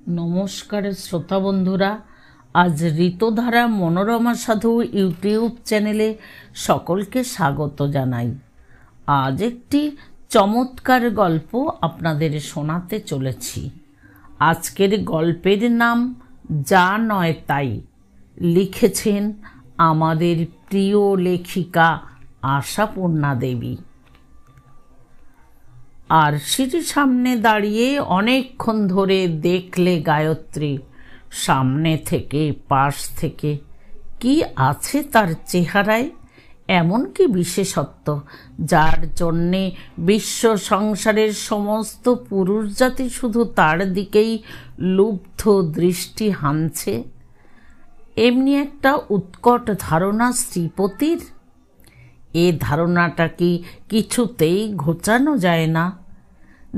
নমস্কার শ্রোতা বন্ধুরা, আজ ঋতুধারা মনোরমা সাধু ইউটিউব চ্যানেলে সকলকে স্বাগত জানাই। আজ একটি চমৎকার গল্প আপনাদের শোনাতে চলেছি। আজকের গল্পের নাম যা নয় তাই। লিখেছেন আমাদের প্রিয় লেখিকা আশাপূর্ণা দেবী। আরশির সামনে দাঁড়িয়ে অনেকক্ষণ ধরে দেখলে গায়ত্রী সামনে থেকে পাশ থেকে কি আছে তার চেহারায়, এমন কি বিশেষত্ব যার জন্যে বিশ্ব সংসারের সমস্ত পুরুষ জাতি শুধু তার দিকেই লুব্ধ দৃষ্টি হানছে। এমনি একটা উৎকট ধারণা শ্রীপতির। এ ধারণাটা কি কিছুতেই ঘোচানো যায় না?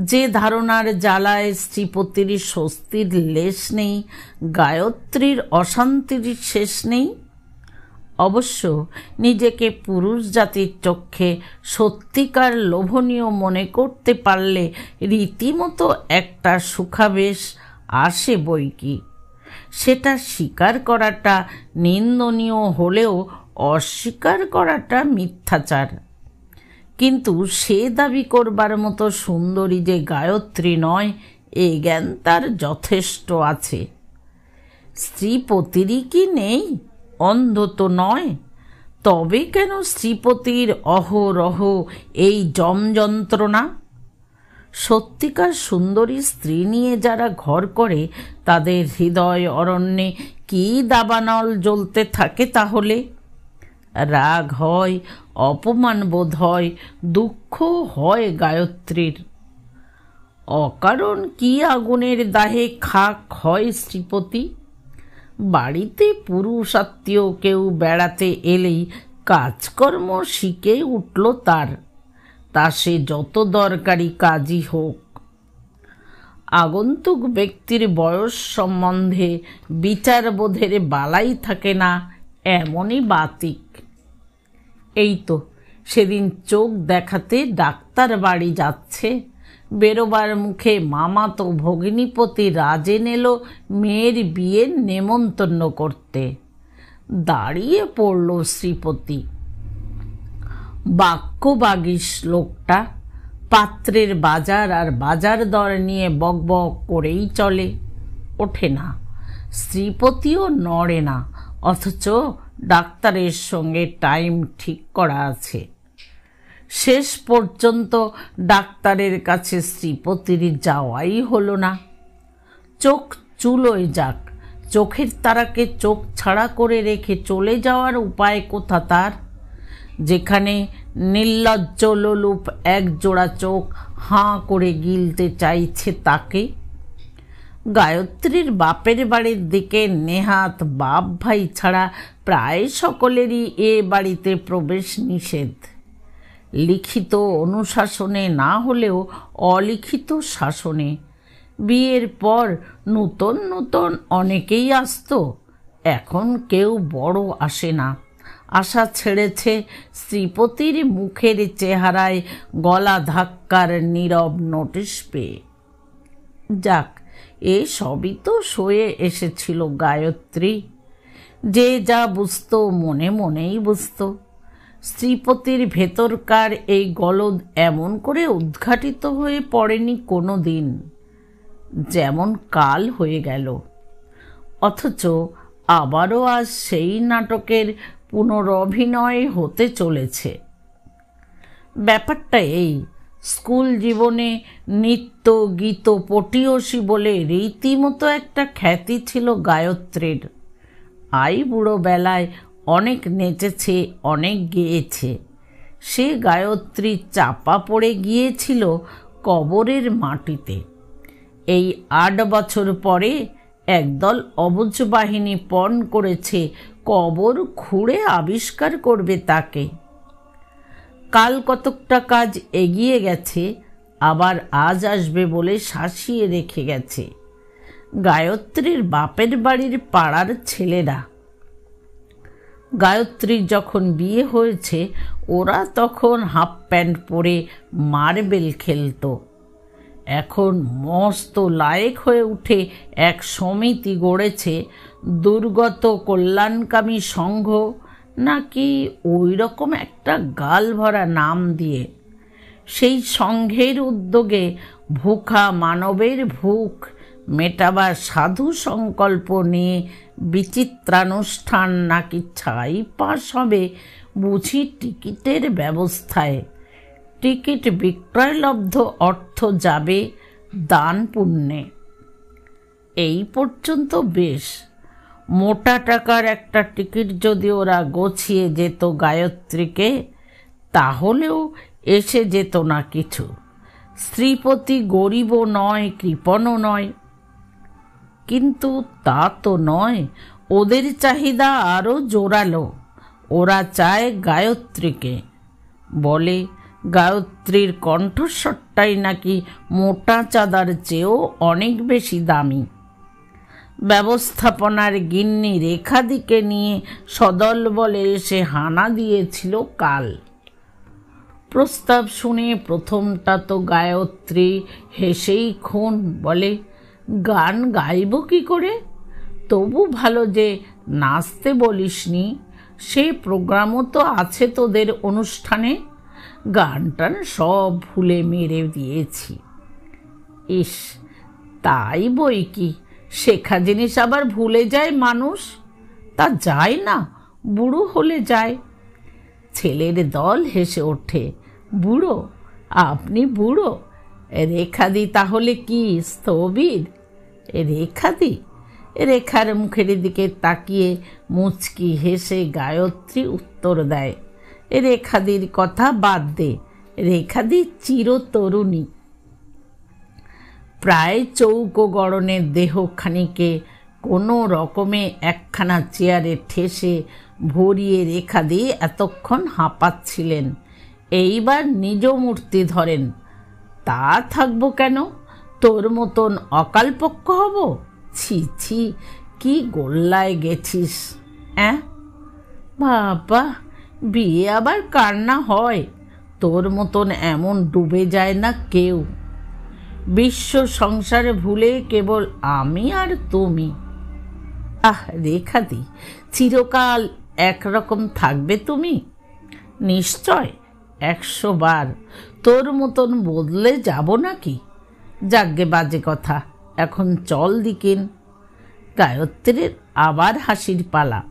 যে ধারণার জ্বালায় শ্রীপতির স্বস্তির লেশ নেই, গায়ত্রীর অশান্তির শেষ নেই। অবশ্য নিজেকে পুরুষ জাতির চক্ষে সত্যিকার লোভনীয় মনে করতে পারলে রীতিমতো একটা সুখাবেশ আসে বই কি। সেটা স্বীকার করাটা নিন্দনীয় হলেও অস্বীকার করাটা মিথ্যাচার। কিন্তু সে দাবি করবার মতো সুন্দরী যে গায়ত্রী নয়, এ জ্ঞান তার যথেষ্ট আছে। শ্রীপতিরই কি নেই? অন্ধ তো নয়। তবে কেন শ্রীপতির অহরহ এই যমযন্ত্রণা? সত্যিকার সুন্দরী স্ত্রী নিয়ে যারা ঘর করে তাদের হৃদয় অরণ্যে কি দাবানল জ্বলতে থাকে তাহলে? রাগ হয়, অপমান বোধ হয়, দুঃখ হয় গায়ত্রীর। অকারণ কি আগুনের দাহে খাক হয় শ্রীপতি? বাড়িতে পুরুষ আত্মীয় কেউ বেড়াতে এলেই কাজকর্ম শিখে উঠল তার, তা সে যত দরকারি কাজই হোক। আগন্তুক ব্যক্তির বয়স সম্বন্ধে বিচারবোধের বালাই থাকে না, এমনই বাতিক। এই তো সেদিন চোখ দেখাতে ডাক্তার বাড়ি যাচ্ছে, বেরোবার মুখে মামাতো ভগিনীপতি রাজেন এলো মেয়ের বিয়ের নেমন্তন্ন করতে। দাঁড়িয়ে পড়ল শ্রীপতি। বাক্যবাগীশ লোকটা, পাত্রের বাজার আর বাজার দর নিয়ে বকবক করেই চলে, ওঠে না। শ্রীপতিও নড়ে না, অথচ ডাক্তারের সঙ্গে টাইম ঠিক করা আছে। শেষ পর্যন্ত ডাক্তারের কাছে শ্রীপতির যাওয়াই হলো না। চোখ চুলোয় যাক, চোখের তারাকে চোখ ছাড়া করে রেখে চলে যাওয়ার উপায় কোথা তার? যেখানে নির্লজ্জ লোলুপ এক জোড়া চোখ হাঁ করে গিলতে চাইছে তাকে। গায়ত্রীর বাপের বাড়ির দিকে নেহাত বাপ ভাই ছাড়া প্রায় সকলেরই এ বাড়িতে প্রবেশ নিষেধ। লিখিত অনুশাসনে না হলেও অলিখিত শাসনে। বিয়ের পর নূতন নূতন অনেকেই আসত, এখন কেউ বড় আসে না। আশা ছেড়েছে শ্রীপতির মুখের চেহারায় গলা ধাক্কার নীরব নোটিশ পেয়ে। যাক, এ সবই তো সয়ে এসেছিল গায়ত্রী। যে যা বুঝত মনে মনেই বুঝত। শ্রীপতির ভেতরকার এই গলদ এমন করে উদ্ঘাটিত হয়ে পড়েনি কোনো দিন, যেমন কাল হয়ে গেল। অথচ আবারও আজ সেই নাটকের পুনরভিনয় হতে চলেছে। ব্যাপারটা এই, স্কুল জীবনে নৃত্য গীত পটীয়সী বলে রীতিমতো একটা খ্যাতি ছিল গায়ত্রীর। বুড়ো বেলায় অনেক নেচেছে, অনেক গেয়েছে। সে গায়ত্রী চাপা পড়ে গিয়েছিল কবরের মাটিতে। এই 8 বছর পরে একদল অবুঝ বাহিনী পণ করেছে কবর খুঁড়ে আবিষ্কার করবে তাকে। কাল কতকটা কাজ এগিয়ে গেছে, আবার আজ আসবে বলে শাসিয়ে রেখে গেছে গায়ত্রীর বাপের বাড়ির পাড়ার ছেলেরা। গায়ত্রীর যখন বিয়ে হয়েছে ওরা তখন হাফ প্যান্ট পরে মার্বেল খেলত। এখন মস্ত লায়েক হয়ে উঠে এক সমিতি গড়েছে, দুর্গত কল্যাণকামী সংঘ নাকি ওই রকম একটা গালভরা নাম দিয়ে। সেই সংঘের উদ্যোগে ভুখা মানবের ভুখ মেটাবার সাধু সংকল্প নিয়ে বিচিত্রানুষ্ঠান নাকি ছাই পাস হবে বুঝি টিকিটের ব্যবস্থায়। টিকিট বিক্রয়লব্ধ অর্থ যাবে দান পুণ্যে। এই পর্যন্ত বেশ। মোটা টাকার একটা টিকিট যদি ওরা গছিয়ে যেত গায়ত্রীকে, তাহলেও এসে যেত না কিছু। শ্রীপতি গরিবও নয়, কৃপণও নয়। কিন্তু তা তো নয়, ওদের চাহিদা আরও জোরালো। ওরা চায় গায়ত্রীকে। বলে গায়ত্রীর কণ্ঠস্বরটাই নাকি মোটা চাঁদার চেয়েও অনেক বেশি দামি। ব্যবস্থাপনার গিন্নি রেখাদিকে নিয়ে সদল বলে এসে হানা দিয়েছিল কাল। প্রস্তাব শুনে প্রথমটা তো গায়ত্রী হেসেই খুন। বলে, গান গাইব কি করে? তবু ভালো যে নাচতে বলিসনি। সে প্রোগ্রামও তো আছে তোদের অনুষ্ঠানে। গান টান সব ভুলে মেরে দিয়েছি। ইস, তাই বই কি, শেখা জিনিস আবার ভুলে যায় মানুষ? তা যায় না, বুড়ো হলে যায়। ছেলের দল হেসে ওঠে। বুড়ো? আপনি বুড়ো? রেখাদি তাহলে কি স্থবির? রেখাদি? রেখার মুখের দিকে তাকিয়ে মুচকি হেসে গায়ত্রী উত্তর দেয়, রেখাদির কথা বাদ দে, রেখাদি চিরতরুণী। প্রায় চৌকো গড়নের দেহখানিকে কোনো রকমে একখানা চেয়ারে ঠেসে ভরিয়ে রেখাদি এতক্ষণ হাঁপাচ্ছিলেন। এইবার নিজ মূর্তি ধরেন। তা থাকবো কেন? তোর মতন অকালপক্ষ হব? ছি ছি, কি গোল্লায় গেছিস! বাবা, বিয়ে আবার কার না হয়? তোর মতন এমন ডুবে যায় না কেউ। বিশ্ব সংসারে ভুলে কেবল আমি আর তুমি। রেখাদি, চিরকাল একরকম থাকবে তুমি? নিশ্চয়, 100 বার। তোর মতন বদলে যাব নাকি? যাগ্গে বাজে কথা, এখন চল দিকেন। গায়ত্রীর আবার হাসির পালা।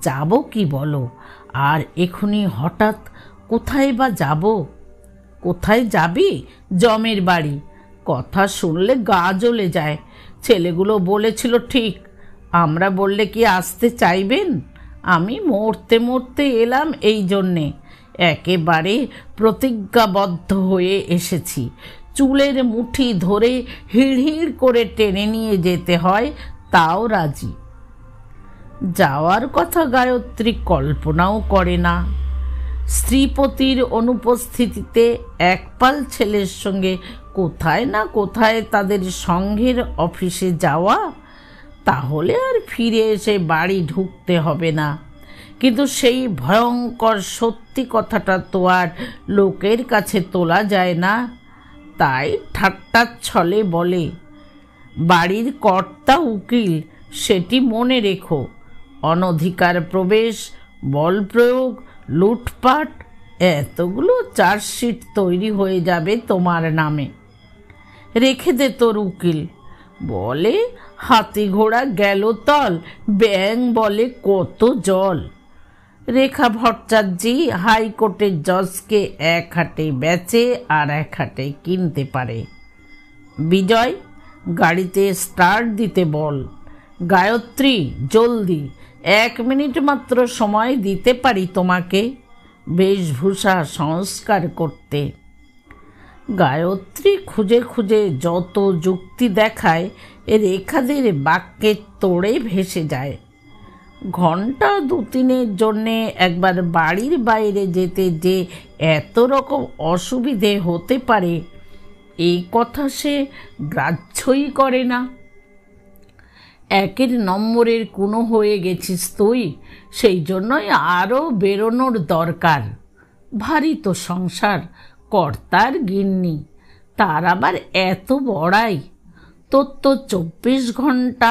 যাব কি বলো? আর এখনই হঠাৎ কোথায় বা যাব? কোথায় যাবি? জমের বাড়ি। কথা শুনলে গা জ্বলে যায়। ছেলেগুলো বলেছিল ঠিক। আমরা বললে কি আসতে চাইবেন? আমি মরতে মরতে এলাম এই জন্যে। একেবারে প্রতিজ্ঞাবদ্ধ হয়ে এসেছি। চুলের মুঠি ধরে হিড়হিড় করে টেনে নিয়ে যেতে হয়, তাও রাজি। যাওয়ার কথা গায়ত্রী কল্পনাও করে না। শ্রীপতির অনুপস্থিতিতে একপাল ছেলের সঙ্গে কোথায় না কোথায় তাদের সংঘের অফিসে যাওয়া, তাহলে আর ফিরে এসে বাড়ি ঢুকতে হবে না। কিন্তু সেই ভয়ঙ্কর সত্যি কথাটা তো আর লোকের কাছে তোলা যায় না। তাই ঠাট্টার ছলে বলে, বাড়ির কর্তা উকিল, সেটি মনে রেখো। অনধিকার প্রবেশ, বল প্রয়োগ, লুটপাট, এতগুলো চার্জশিট তৈরি হয়ে যাবে তোমার নামে। রেখে দে তোর উকিল। বলে হাতি ঘোড়া গেল তল, ব্যাং বলে কত জল। রেখা ভট্টাচার্যি হাইকোর্টের জজকে এক হাটে বেচে আর এক হাটে কিনতে পারে। বিজয়, গাড়িতে স্টার্ট দিতে বল। গায়ত্রী, জলদি, 1 মিনিট মাত্র সময় দিতে পারি তোমাকে বেশভূষা সংস্কার করতে। গায়ত্রী খুঁজে খুঁজে যত যুক্তি দেখায়, রেখাদের বাক্যের তোড়ে ভেসে যায়। ঘন্টা 2-3 জন্যে একবার বাড়ির বাইরে যেতে যে এত রকম অসুবিধে হতে পারে, এই কথা সে গ্রাহ্যই করে না। 1 নম্বরের কোনো হয়ে গেছিস তুই, সেই জন্যই আরও বেরোনোর দরকার। ভারী তো সংসার, কর্তার গিন্নি, তার আবার এত বড়াই। তোর তো 24 ঘন্টা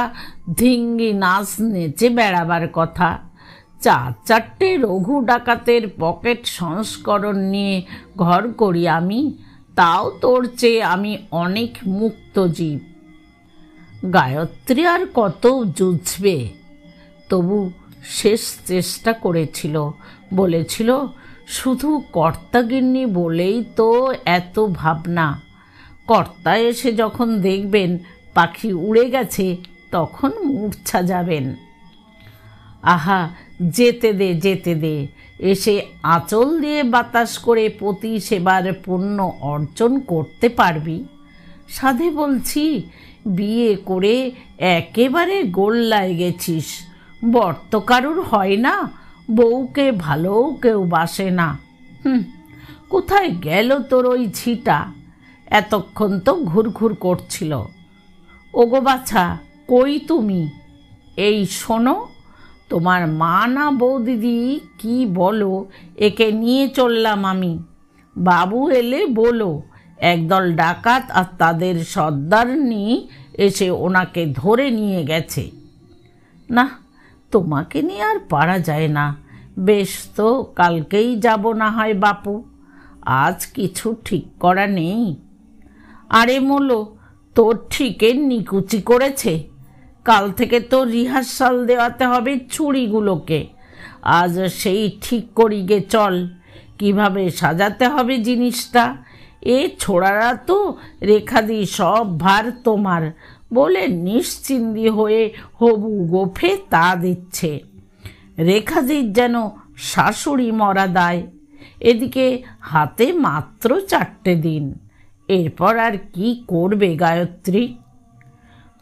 ধিঙ্গি নাচ নেচে বেড়াবার কথা। 4-4টে রঘু ডাকাতের পকেট সংস্করণ নিয়ে ঘর করি আমি, তাও তোর চেয়ে আমি অনেক মুক্ত জীব। গায়ত্রী আর কত জুঝবে, তবু শেষ চেষ্টা করেছিল। বলেছিল, শুধু কর্তাগিন্নি বলেই তো এত ভাবনা। কর্তা এসে যখন দেখবেন পাখি উড়ে গেছে, তখন মূর্ছা যাবেন। আহা, যেতে দে যেতে দে, এসে আঁচল দিয়ে বাতাস করে পতি সেবার পুণ্য অর্জন করতে পারবি। সাধে বলছি, বিয়ে করে একেবারে গোল্লায় গেছিস। বর্ত কারুর হয় না, বউকে ভালোও কেউ বাসে না। কোথায় গেল তোর ওই ঝিটা? এতক্ষণ তো ঘুরঘুর করছিল। ওগো বাছা, কই তুমি? এই শোনো, তোমার মা না বৌদিদি কি বলো, একে নিয়ে চললাম আমি। বাবু এলে বলো, একদল ডাকাত আর তাদের সর্দারনি এসে ওনাকে ধরে নিয়ে গেছে। না, তোমাকে নিয়ে আর পারা যায় না। বেশ তো, কালকেই যাব না হয় বাপু, আজ কিছু ঠিক করা নেই। আরে মোলো, তোর ঠিকের নিকুচি করেছে। কাল থেকে তো রিহার্সাল দেওয়াতে হবে ছুরিগুলোকে। আজ সেই ঠিক করি গে চল, কিভাবে সাজাতে হবে জিনিসটা। এ ছোড়ারা তো রেখাদি সব ভার তোমার বলে নিশ্চিন্দি হয়ে হবু গোফে তা দিচ্ছে। রেখাদির যেন শাশুড়ি মরা দায়। এদিকে হাতে মাত্র 4টে দিন, এরপর আর কি করবে গায়ত্রী?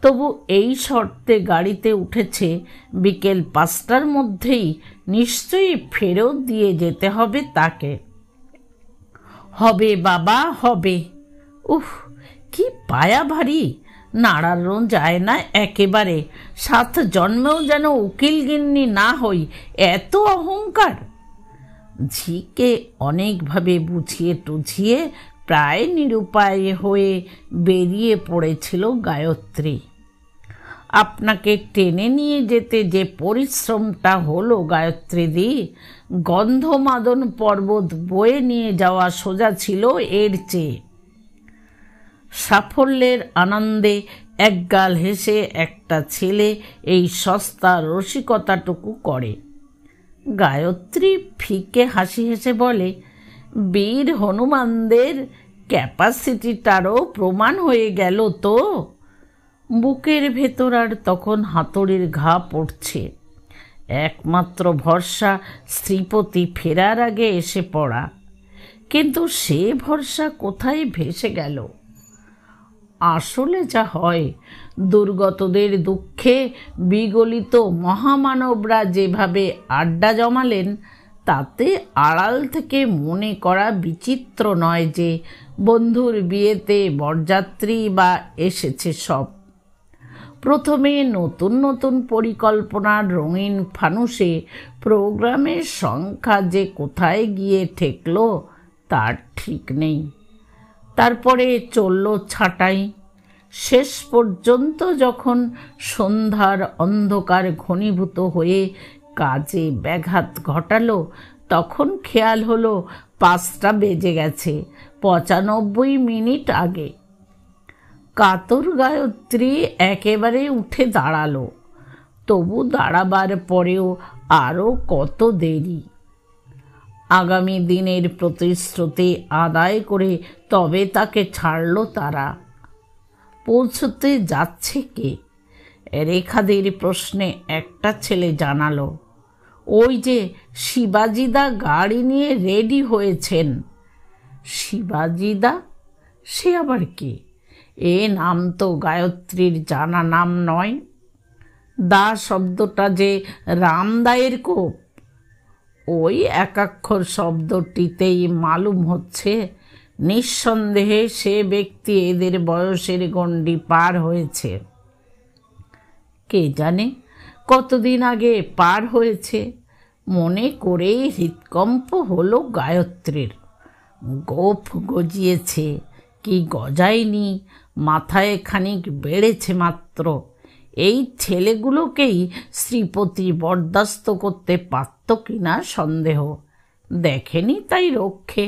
তবু এই শর্তে গাড়িতে উঠেছে, বিকেল 5টার মধ্যেই নিশ্চয়ই ফেরত দিয়ে যেতে হবে তাকে। হবে বাবা, হবে। উফ, কি পায়া ভারী, নাড়ানো যায় না একেবারে। 7 জন্মেও যেন উকিল গিন্নি না হই, এত অহংকার। ঝিকে অনেকভাবে বুঝিয়ে টুঝিয়ে প্রায় নিরুপায় হয়ে বেরিয়ে পড়েছিল গায়ত্রী। আপনাকে টেনে নিয়ে যেতে যে পরিশ্রমটা হলো গায়ত্রীদি, গন্ধমাদন পর্বত বয়ে নিয়ে যাওয়া সোজা ছিল এর চেয়ে। সাফল্যের আনন্দে একগাল হেসে একটা ছেলে এই সস্তা রসিকতাটুকু করে। গায়ত্রী ফিকে হাসি হেসে বলে, বীর হনুমানদের ক্যাপাসিটিটারও প্রমাণ হয়ে গেল তো। বুকের ভেতর আর তখন হাতুড়ির ঘা পড়ছে। একমাত্র ভরসা শ্রীপতি ফেরার আগে এসে পড়া, কিন্তু সে ভরসা কোথায় ভেসে গেল। আসলে যা হয়, দুর্গতদের দুঃখে বিগলিত মহামানবরা যেভাবে আড্ডা জমালেন, তাতে আড়াল থেকে মনে করা বিচিত্র নয় যে বন্ধুর বিয়েতে বরযাত্রী বা এসেছে সব। প্রথমে নতুন নতুন পরিকল্পনার রঙিন ফানুষে প্রোগ্রামের সংখ্যা যে কোথায় গিয়ে ঠেকল তার ঠিক নেই। তারপরে চলল ছাঁটাই। শেষ পর্যন্ত যখন সন্ধ্যার অন্ধকার ঘনীভূত হয়ে কাজে ব্যাঘাত ঘটালো, তখন খেয়াল হলো 5টা বেজে গেছে 95 মিনিট আগে। কাতর গায়ত্রী একেবারে উঠে দাঁড়ালো। তবু দাঁড়াবার পরেও আরও কত দেরি। আগামী দিনের প্রতিশ্রুতি আদায় করে তবে তাকে ছাড়ল তারা। পৌঁছতে যাচ্ছে কে? রেখাদের প্রশ্নে একটা ছেলে জানালো, ওই যে শিবাজিদা গাড়ি নিয়ে রেডি হয়েছেন। শিবাজিদা? সে আবার কে? এ নাম তো গায়ত্রীর জানা নাম নয়। দা শব্দটা যে রামদায়ের কোপ। ওই একাক্ষর শব্দটিতেই মালুম হচ্ছে নিঃসন্দেহে সে ব্যক্তি এদের বয়সের গণ্ডি পার হয়েছে। কে জানে কতদিন আগে পার হয়েছে, মনে করেই হৃৎকম্প হলো গায়ত্রীর। গোফ গজিয়েছে, কি গজায়নি, মাথায় খানিক বেড়েছে মাত্র। এই ছেলেগুলোকেই শ্রীপতি বরদাস্ত করতে পারত কিনা সন্দেহ, দেখেনি তাই রক্ষে।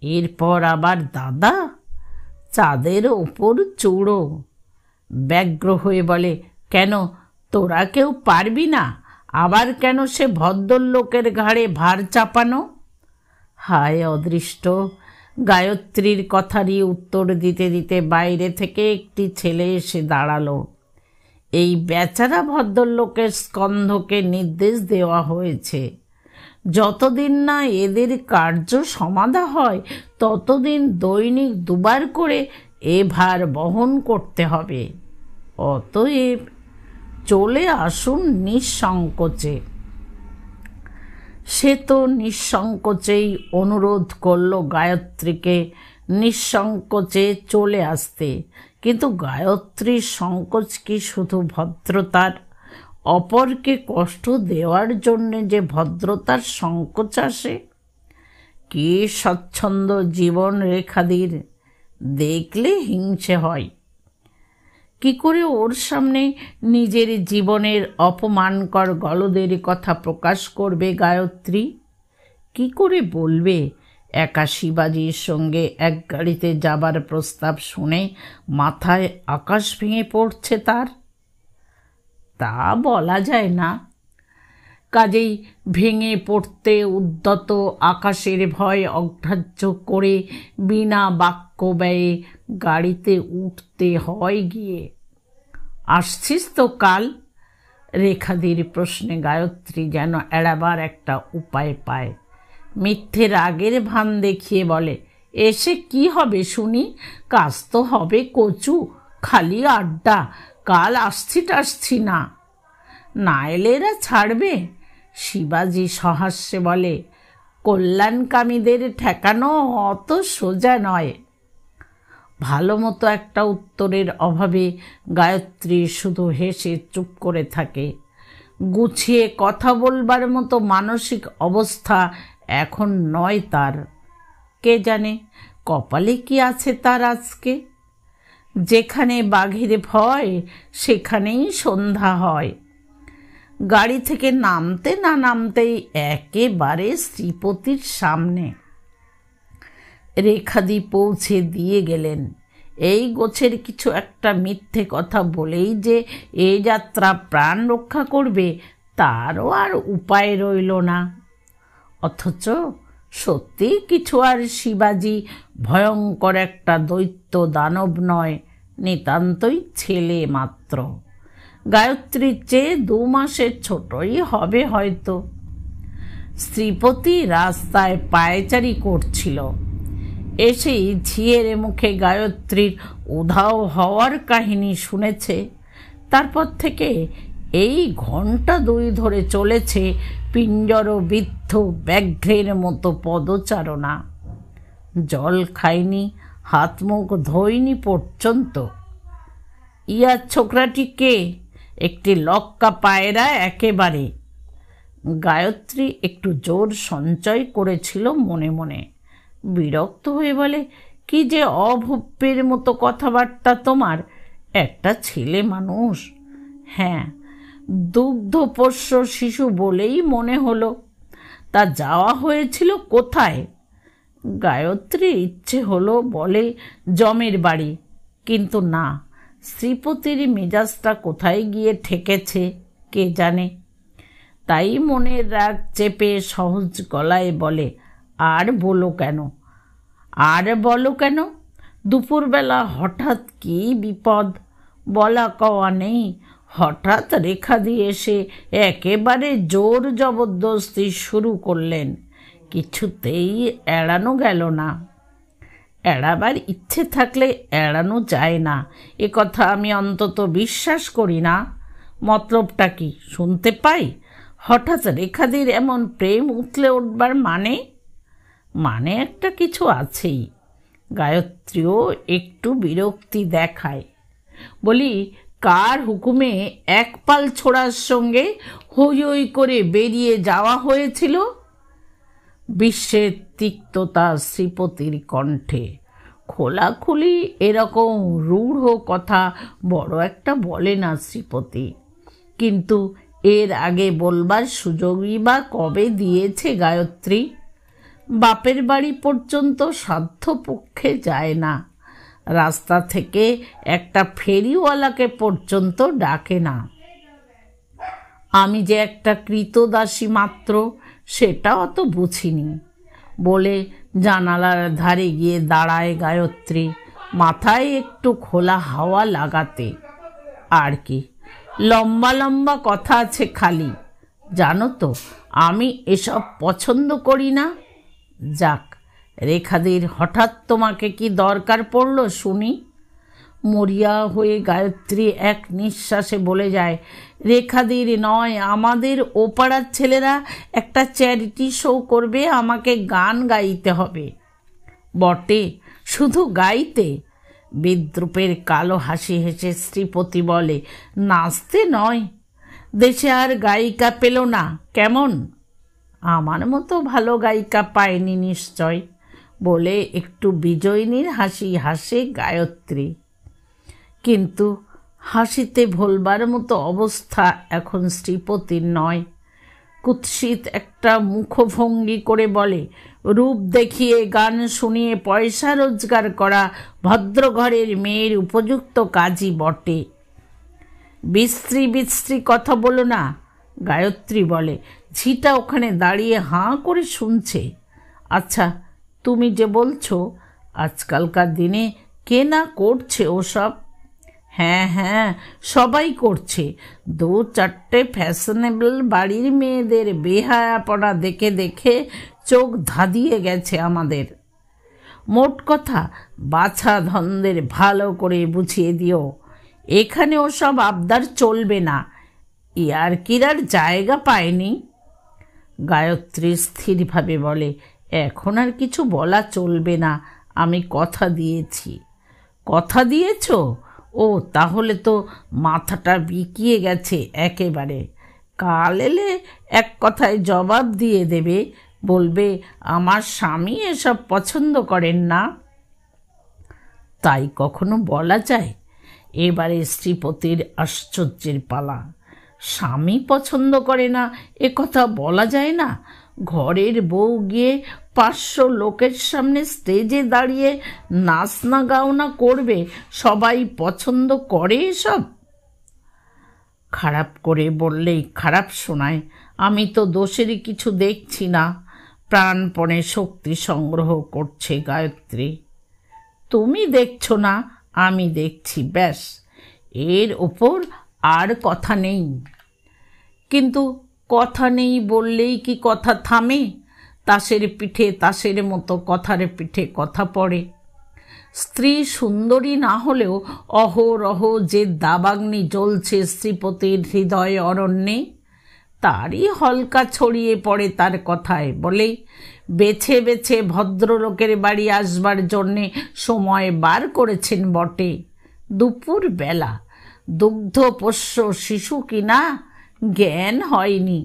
এরপর আবার দাদা, চাঁদের ওপর চূড়ো। ব্যগ্র হয়ে বলে, কেন তোরা কেউ পারবি না? আবার কেন সে ভদ্রলোকের ঘাড়ে ভার চাপানো? হায় অদৃষ্ট! গায়ত্রীর কথারই উত্তর দিতে দিতে বাইরে থেকে একটি ছেলে এসে দাঁড়ালো। এই বেচারা ভদ্রলোকের স্কন্ধকে নির্দেশ দেওয়া হয়েছে, যতদিন না এদের কার্য সমাধা হয় ততদিন দৈনিক 2 বার করে এ ভার বহন করতে হবে। অতএব চলে আসুন নিঃসংকোচে। সে তো নিঃসংকোচেই অনুরোধ করল গায়ত্রীকে নিঃসংকোচে চলে আসতে, কিন্তু গায়ত্রীর সংকোচ কি শুধু ভদ্রতার? অপরকে কষ্ট দেওয়ার জন্যে যে ভদ্রতার সংকোচ আসে? কি স্বচ্ছন্দ জীবন রেখাদির, দেখলে হিংসে হয়। কি করে ওর সামনে নিজের জীবনের অপমানকর গলদের কথা প্রকাশ করবে গায়ত্রী? কি করে বলবে একা শিবাজির সঙ্গে এক গাড়িতে যাবার প্রস্তাব শুনে মাথায় আকাশ ভেঙে পড়ছে তার? তা বলা যায় না। কাজেই ভেঙে পড়তে উদ্যত আকাশের ভয় অগ্রাহ্য করে বিনা বাক্য ব্যয়ে গাড়িতে উঠতে হয় গিয়ে। আসছিস তো কাল? রেখাদির প্রশ্নে গায়ত্রী যেন এড়াবার একটা উপায় পায়। মিথ্যে রাগের ভান দেখিয়ে বলে, এসে কি হবে শুনি? কাজ তো হবে কচু, খালি আড্ডা। কাল আসছি না। না এলে এরা ছাড়বে? শিবাজি সহাস্যে বলে, কল্যাণকামীদের ঠেকানো অত সোজা নয়। ভালো মতো একটা উত্তরের অভাবে গায়ত্রী শুধু হেসে চুপ করে থাকে। গুছিয়ে কথা বলবার মতো মানসিক অবস্থা এখন নয় তার। কে জানে কপালে কি আছে তার আজকে? যেখানে বাঘের ভয় সেখানেই সন্ধ্যা হয়। গাড়ি থেকে নামতে না নামতেই একেবারে শ্রীপতির সামনে। রেখাদি পৌঁছে দিয়ে গেলেন। এই গোছের কিছু একটা মিথ্যে কথা বলেই যে এ যাত্রা প্রাণ রক্ষা করবে তারও আর উপায় রইল না। অথচ সত্যি কিছু আর শিবাজি ভয়ঙ্কর একটা দৈত্য দানব নয়, নিতান্তই ছেলে মাত্র। গায়ত্রীর চেয়ে 2 মাসের ছোটই হবে হয়তো। শ্রীপতি রাস্তায় পায়চারি করছিল। এসেই ঝিয়ের মুখে গায়ত্রীর উধাও হওয়ার কাহিনী শুনেছে। তারপর থেকে এই ঘণ্টা 2 ধরে চলেছে পিঞ্জরবিদ্ধ ব্যাঘ্রের মতো পদচারণা। জল খায়নি, হাত মুখ ধোয়নি পর্যন্ত। ইয়ার ছোকরাটি কে? একটি লক্কা পায়রা একেবারে। গায়ত্রী একটু জোর সঞ্চয় করেছিল মনে মনে। বিরক্ত হয়ে বলে, কি যে অভব্যের মতো কথাবার্তা তোমার! একটা ছেলে মানুষ। হ্যাঁ, দুগ্ধপোষ্য শিশু বলেই মনে হলো। তা যাওয়া হয়েছিল কোথায়? গায়ত্রীর ইচ্ছে হলো বলে জমের বাড়ি, কিন্তু না, শ্রীপতির মেজাজটা কোথায় গিয়ে ঠেকেছে কে জানে। তাই মনের রাগ চেপে সহজ গলায় বলে, আর বলো কেন? দুপুরবেলা হঠাৎ কি বিপদ? বলা কওয়া নেই। হঠাৎ রেখা দিয়ে এসে একেবারে জোর জবরদস্তি শুরু করলেন। কিছুতেই এড়ানো গেল না। এড়াবার ইচ্ছে থাকলে এড়ানো যায় না, এ কথা আমি অন্তত বিশ্বাস করি না। মতলবটা কি শুনতে পাই? হঠাৎ রেখাদির এমন প্রেম উতলে উঠবার মানে একটা কিছু আছেই। গায়ত্রীও একটু বিরক্তি দেখায়। বলি, কার হুকুমে এক পাল ছোড়ার সঙ্গে হই হই করে বেরিয়ে যাওয়া হয়েছিল? বিশ্বের তিক্ততা শ্রীপতির কণ্ঠে। খোলাখুলি এরকম রূঢ় কথা বড় একটা বলে না শ্রীপতি, কিন্তু এর আগে বলবার সুযোগই বা কবে দিয়েছে গায়ত্রী? বাপের বাড়ি পর্যন্ত সাধ্য পক্ষে যায় না, রাস্তা থেকে একটা ফেরিওয়ালাকে পর্যন্ত ডাকে না। আমি যে একটা কৃতদাসী মাত্র সেটা অত বুঝিনি বলে জানালার ধারে গিয়ে দাঁড়ায় গায়ত্রী, মাথায় একটু খোলা হাওয়া লাগাতে। আর কি লম্বা লম্বা কথা আছে খালি। জানো তো আমি এসব পছন্দ করি না। যাক, রেখাদির হঠাৎ তোমাকে কি দরকার পড়ল শুনি? মরিয়া হয়ে গায়ত্রী এক নিঃশ্বাসে বলে যায়, রেখাদির নয়, আমাদের ওপাড়ার ছেলেরা একটা চ্যারিটি শো করবে, আমাকে গান গাইতে হবে। বটে, শুধু গাইতে? বিদ্রুপের কালো হাসি হেসে শ্রীপতি বলে, নাচতে নয়। দেশে আর গায়িকা পেল না কেমন? আমার মতো ভালো গায়িকা পায়নি নিশ্চয় বলে একটু বিজয়িনীর হাসি হাসে গায়ত্রী। কিন্তু হাসিতে ভোলবার মতো অবস্থা এখন শ্রীপতির নয়। কুৎসিত একটা মুখভঙ্গি করে বলে, রূপ দেখিয়ে গান শুনিয়ে পয়সা রোজগার করা ভদ্রঘরের মেয়ের উপযুক্ত কাজই বটে। বিশ্রী বিশ্রী কথা বলো না, গায়ত্রী বলে। ঝিটা ওখানে দাঁড়িয়ে হাঁ করে শুনছে। আচ্ছা, তুমি যে বলছো আজকালকার দিনে কে না করছে ওসব? হ্যাঁ হ্যাঁ, সবাই করছে। 2-4টে ফ্যাশনেবল বাড়ির মেয়েদের বেহায়াপনা দেখে দেখে চোখ ধাঁধিয়ে গেছে আমাদের। মোট কথা, বাছা ধনদের ভালো করে বুঝিয়ে দিও, এখানে ওসব আবদার চলবে না। ইয়ারকিরার জায়গা পায়নি। গায়ত্রী স্থিরভাবে বলে, এখন আর কিছু বলা চলবে না, আমি কথা দিয়েছি। কথা দিয়েছ? ও, তাহলে তো মাথাটা বিকিয়ে গেছে একেবারে। কাল এলে এক কথায় জবাব দিয়ে দেবে, বলবে আমার স্বামী এসব পছন্দ করেন না। তাই কখনো বলা যায়? এবারে শ্রীপতির আশ্চর্যের পালা। স্বামী পছন্দ করে না এ কথা বলা যায় না? ঘরের বউ গিয়ে 500 লোকের সামনে স্টেজে দাঁড়িয়ে নাচ না গাওনা করবে, সবাই পছন্দ করে এসব? খারাপ করে বললেই খারাপ শোনায়। আমি তো দোষেরই কিছু দেখছি না। প্রাণপণে শক্তি সংগ্রহ করছে গায়ত্রী। তুমি দেখছো না, আমি দেখছি, ব্যাস, এর ওপর আর কথা নেই। কিন্তু কথা নেই বললেই কি কথা থামে? তাসের পিঠে তাসের মতো কথার পিঠে কথা পড়ে। স্ত্রী সুন্দরী না হলেও অহরহ যে দাবাগ্নি জ্বলছে শ্রীপতির হৃদয় অরণ্যে, তারই হলকা ছড়িয়ে পড়ে তার কথায়। বলে, বেছে বেছে ভদ্রলোকের বাড়ি আসবার জন্যে সময় বার করেছেন বটে। দুপুর বেলা, দুগ্ধপোষ্য শিশু কিনা, জ্ঞান হয়নি।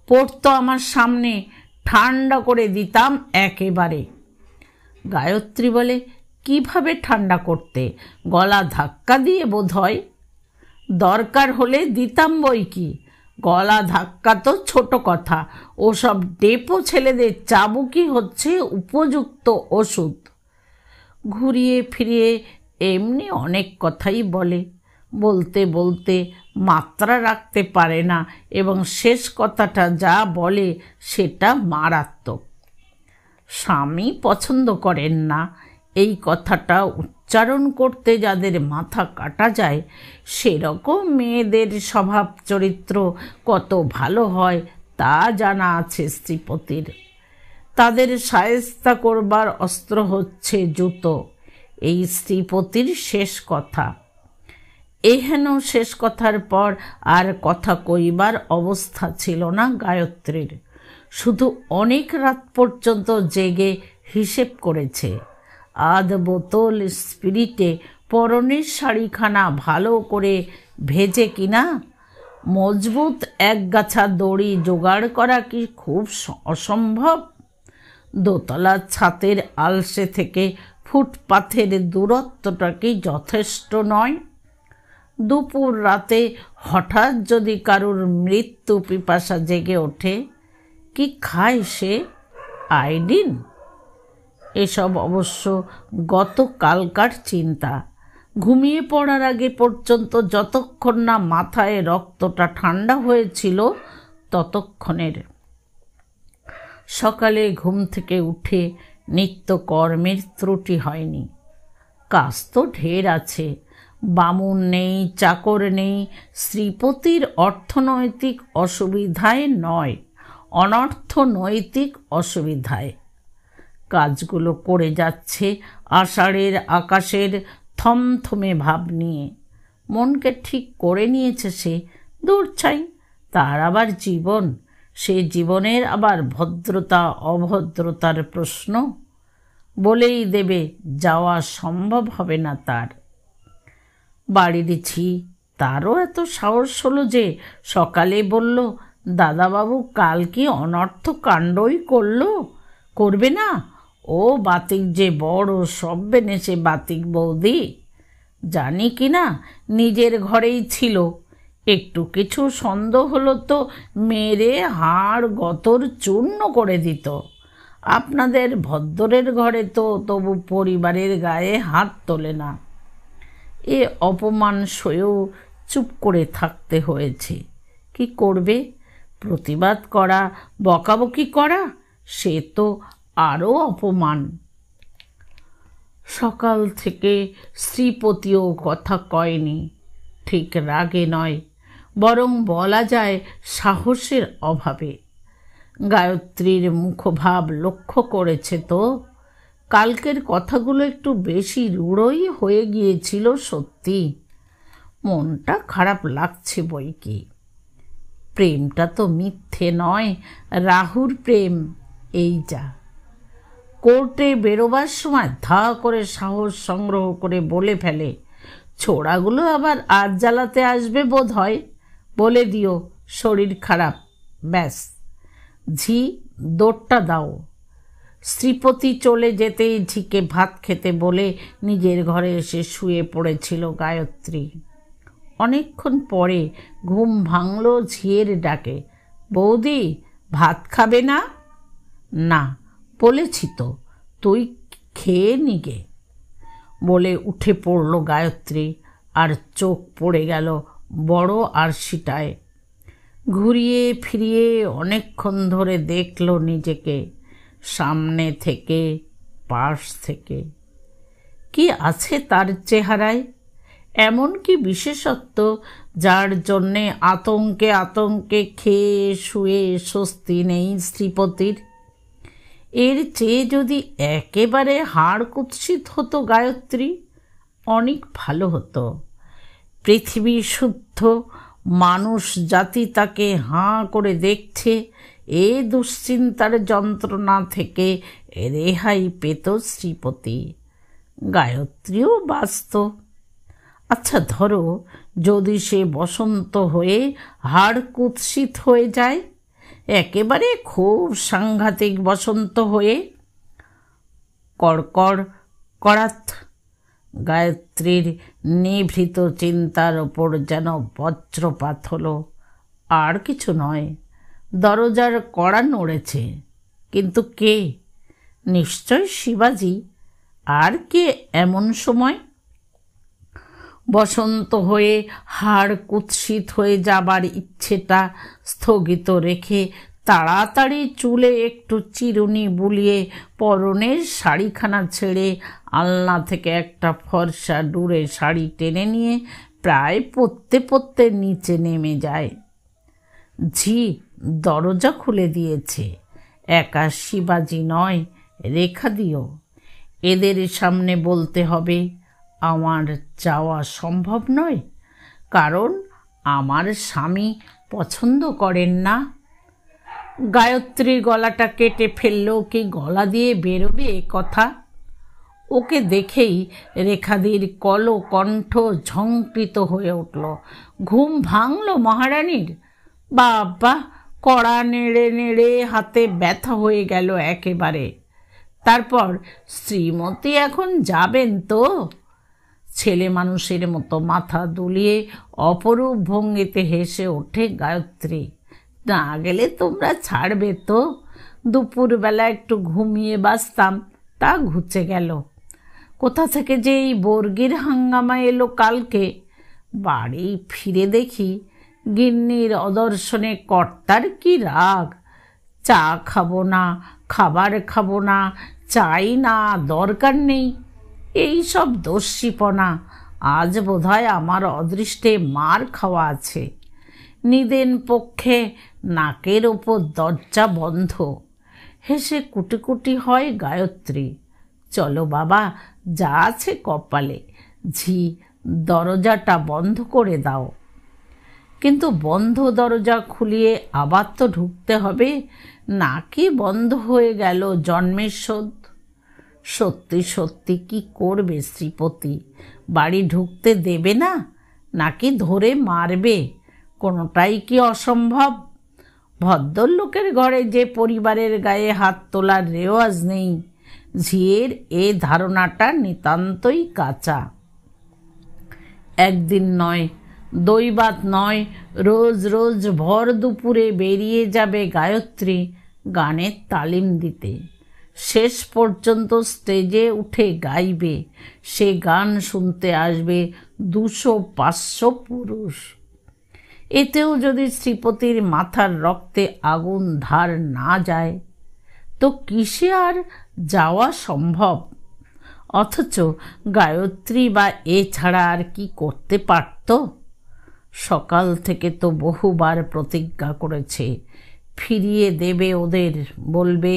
পড়তো আমার সামনে, ঠান্ডা করে দিতাম একেবারে। গায়ত্রী বলে, কিভাবে ঠান্ডা করতে? গলা ধাক্কা দিয়ে বোধ হয়। দরকার হলে দিতাম বই কি। গলা ধাক্কা তো ছোট কথা, ওসব ডেপো ছেলেদের চাবুকি হচ্ছে উপযুক্ত ওষুধ। ঘুরিয়ে ফিরিয়ে এমনি অনেক কথাই বলে, বলতে বলতে মাত্রা রাখতে পারে না এবং শেষ কথাটা যা বলে সেটা মারাত্মক। স্বামী পছন্দ করেন না, এই কথাটা উচ্চারণ করতে যাদের মাথা কাটা যায়, সেরকম মেয়েদের স্বভাব চরিত্র কত ভালো হয় তা জানা আছে শ্রীপতির। তাদের শায়েস্তা করবার অস্ত্র হচ্ছে জুতো। এই শ্রীপতির শেষ কথা। এহেন শেষ কথার পর আর কথা কইবার অবস্থা ছিল না গায়ত্রীর। শুধু অনেক রাত পর্যন্ত জেগে হিসেব করেছে। আধ বোতল স্পিরিটে পরনের শাড়িখানা ভালো করে ভেজে কিনা, মজবুত একগাছা দড়ি জোগাড় করা কি খুব অসম্ভব? দোতলার ছাতের আলসে থেকে ফুটপাথের দূরত্বটা কি যথেষ্ট নয়? দুপুর রাতে হঠাৎ যদি কারুর মৃত্যু পিপাসা জেগে ওঠে, কি খায় সে? আয়োডিন? এসব অবশ্য গতকালকার চিন্তা। ঘুমিয়ে পড়ার আগে পর্যন্ত যতক্ষণ না মাথায় রক্তটা ঠান্ডা হয়েছিল ততক্ষণের। সকালে ঘুম থেকে উঠে নিত্যকর্মের ত্রুটি হয়নি। কাজ তো ঢের আছে। বামুন নেই, চাকর নেই। শ্রীপতির অর্থনৈতিক অসুবিধায় নয়, অনর্থনৈতিক অসুবিধায়। কাজগুলো করে যাচ্ছে আষাঢ়ের আকাশের থমথমে ভাব নিয়ে। মনকে ঠিক করে নিয়েছে সে, দূর চাই, তার আবার জীবন, সে জীবনের আবার ভদ্রতা অভদ্রতার প্রশ্ন। বলেই দেবে যাওয়া সম্ভব হবে না তার। বাড়ির ঝি, তারও এত সাহস হলো যে সকালে বলল, দাদাবাবু কাল কি অনর্থ কাণ্ডই করবে না? ও বাতিক যে বড় সব্যেনে সে বাতিক বৌদি। জানি কি না, নিজের ঘরেই ছিল। একটু কিছু সন্দেহ হলো তো মেরে হাড় গতর চূর্ণ করে দিত। আপনাদের ভদ্রের ঘরে তো তবু পরিবারের গায়ে হাত তোলে না। এ অপমান সয়েও চুপ করে থাকতে হয়েছে। কি করবে? প্রতিবাদ করা, বকাবকি করা, সে তো আরও অপমান। সকাল থেকে শ্রীপতিও কথা কয়নি। ঠিক রাগে নয়, বরং বলা যায় সাহসের অভাবে। গায়ত্রীর মুখভাব লক্ষ্য করেছে তো। কালকের কথাগুলো একটু বেশি রূঢ়ই হয়ে গিয়েছিল সত্যি। মনটা খারাপ লাগছে বই কি। প্রেমটা তো মিথ্যে নয়, রাহুর প্রেম। এই যা। কোর্টে বেরোবার সময় ধা করে সাহস সংগ্রহ করে বলে ফেলে, ছোড়াগুলো আবার আজ জ্বালাতে আসবে বোধ হয়, বলে দিও শরীর খারাপ। ব্যাস, ঝি দৌড়টা দাও। শ্রীপতি চলে যেতেই ঝিকে ভাত খেতে বলে নিজের ঘরে এসে শুয়ে পড়েছিল গায়ত্রী। অনেকক্ষণ পরে ঘুম ভাঙল ঝিয়ের ডাকে, বৌদি ভাত খাবে না? না, বলেছি তো, তুই খেয়ে নিগে, বলে উঠে পড়ল গায়ত্রী। আর চোখ পড়ে গেল বড় আরশিটায়। ঘুরিয়ে ফিরিয়ে অনেকক্ষণ ধরে দেখল নিজেকে, সামনে থেকে, পাশ থেকে। কি আছে তার চেহারায়? এমন কি বিশেষত্ব যার জন্যে আতঙ্কে আতঙ্কে খেয়ে শুয়ে স্বস্তি নেই শ্রীপতির? এর চেয়ে যদি একেবারে হাড় কুৎসিত হতো গায়ত্রী, অনেক ভালো হতো। পৃথিবী শুদ্ধ মানুষ জাতি তাকে হাঁ করে দেখছে, এ দুশ্চিন্তার যন্ত্রণা থেকে রেহাই পেত শ্রীপতি। গায়ত্রীও বাঁচত। আচ্ছা ধরো, যদি সে বসন্ত হয়ে হাড় কুৎসিত হয়ে যায়, একেবারে খুব সাংঘাতিক বসন্ত হয়ে। কড়কড় করাত। গায়ত্রীর নিভৃত চিন্তার ওপর যেন বজ্রপাত হলো। আর কিছু নয়, দরজার কড়া নড়েছে। কিন্তু কে? নিশ্চয় শিবাজি। আর কে এমন সময়? বসন্ত হয়ে হাড় কুৎসিত হয়ে যাবার ইচ্ছেটা স্থগিত রেখে তাড়াতাড়ি চুলে একটু চিরুনি বুলিয়ে পরনের শাড়িখানা ছেড়ে আলনা থেকে একটা ফর্সা ডুরে শাড়ি টেনে নিয়ে প্রায় পড়তে পড়তে নিচে নেমে যায়। ঝি দরজা খুলে দিয়েছে। একা শিবাজি নয়, রেখা দিও। এদের সামনে বলতে হবে আমার যাওয়া সম্ভব নয়, কারণ আমার স্বামী পছন্দ করেন না। গায়ত্রীর গলাটা কেটে ফেললেও কি গলা দিয়ে বেরোবে এ কথা? ওকে দেখেই রেখাদির কণ্ঠ ঝঙ্কৃত হয়ে উঠল। ঘুম ভাঙল মহারানীর। বাবা, কড়া নেড়ে নেড়ে হাতে ব্যথা হয়ে গেল একেবারে। তারপর শ্রীমতী এখন যাবেন তো? ছেলে মানুষের মতো মাথা দুলিয়ে অপরূপ ভঙ্গিতে হেসে ওঠে গায়ত্রী। না গেলে তোমরা ছাড়বে তো? দুপুরবেলা একটু ঘুমিয়ে বাঁচতাম, তা ঘুচে গেল। কোথা থেকে যে এই বর্গির হাঙ্গামা এলো কালকে। বাড়ি ফিরে দেখি গিন্নির অদর্শনে কর্তার কি রাগ। চা খাবো না, খাবার খাবো না, চাই না, দরকার নেই, এই সব দস্যিপনা। আজ বোধহয় আমার অদৃষ্টে মার খাওয়া আছে। নিদেন পক্ষে নাকের ওপর দরজা বন্ধ। হেসে কুটি কুটি হয় গায়ত্রী। চলো বাবা, যা আছে কপালে, ঝি দরজাটা বন্ধ করে দাও। কিন্তু বন্ধ দরজা খুলিয়ে আবার তো ঢুকতে হবে, নাকি বন্ধ হয়ে গেল জন্মের শোধ? সত্যি সত্যি কি করবে শ্রীপতি? বাড়ি ঢুকতে দেবে না, নাকি ধরে মারবে? কোনোটাই কি অসম্ভব? ভদ্রলোকের ঘরে যে পরিবারের গায়ে হাত তোলার রেওয়াজ নেই, ঝিয়ের এ ধারণাটা নিতান্তই কাঁচা। একদিন নয়, দৈবাত নয়, রোজ রোজ ভর দুপুরে বেরিয়ে যাবে গায়ত্রী গানের তালিম দিতে। শেষ পর্যন্ত স্টেজে উঠে গাইবে। সে গান শুনতে আসবে 200-500 পুরুষ। এতেও যদি শ্রীপতির মাথার রক্তে আগুন ধার না যায়, তো কিসে আর যাওয়া সম্ভব? অথচ গায়ত্রী বা এ ছাড়া আর কি করতে পারত? সকাল থেকে তো বহুবার প্রতিজ্ঞা করেছে ফিরিয়ে দেবে ওদের, বলবে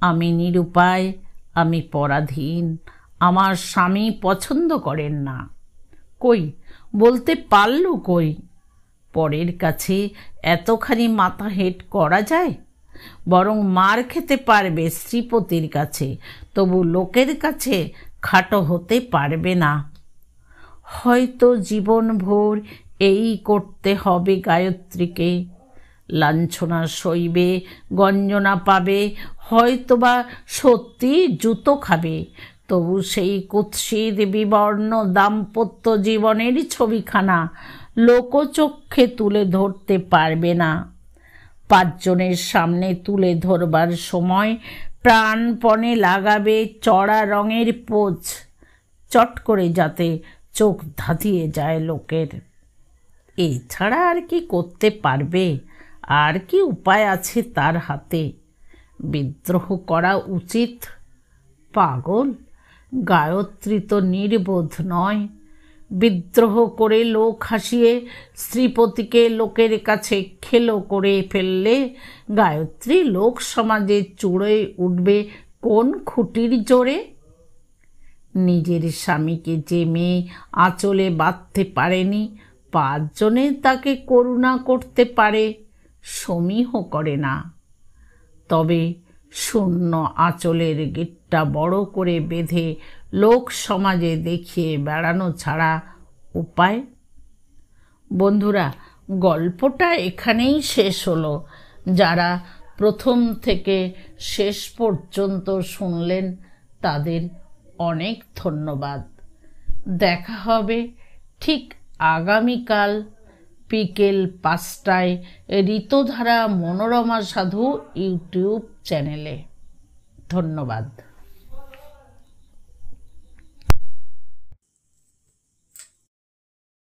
আমি নিরুপায়, আমি পরাধীন, আমার স্বামী পছন্দ করেন না। কই বলতে পারল কই? পরের কাছে এতখানি মাথা হেঁট করা যায়? বরং মার খেতে পারবে শ্রীপতির কাছে, তবু লোকের কাছে খাটো হতে পারবে না। হয়তো জীবনভর এই করতে হবে গায়ত্রীকে। লাঞ্ছনা সইবে, গঞ্জনা পাবে, হয়তোবা সত্যি জুতো খাবে, তবু সেই কুৎসিত বিবর্ণ দাম্পত্য জীবনের ছবিখানা লোকচক্ষে তুলে ধরতে পারবে না। 5 জনের সামনে তুলে ধরবার সময় প্রাণপণে লাগাবে চড়া রঙের পোজ, চট করে যাতে চোখ ধাঁধিয়ে যায় লোকের। এছাড়া আর কি করতে পারবে? আর কি উপায় আছে তার হাতে? বিদ্রোহ করা উচিত? পাগল! গায়ত্রী তো নির্বোধ নয়। বিদ্রোহ করে লোক হাসিয়ে শ্রীপতিকে লোকের কাছে খেলো করে ফেললে গায়ত্রী লোক সমাজে চূড়ে উঠবে কোন খুঁটির জোরে? নিজের স্বামীকে যে মেয়ে আঁচলে বাঁধতে পারেনি, 5 জনে তাকে করুণা করতে পারে, সমীহ করে না। তবে শূন্য আঁচলের গিটটা বড় করে বেঁধে লোক সমাজে দেখিয়ে বেড়ানো ছাড়া উপায়? বন্ধুরা, গল্পটা এখানেই শেষ হলো। যারা প্রথম থেকে শেষ পর্যন্ত শুনলেন তাদের অনেক ধন্যবাদ। দেখা হবে ঠিক আগামীকাল বিকেল 5টায় ঋতুধারা মনোরমা সাধু ইউটিউব চ্যানেলে। ধন্যবাদ।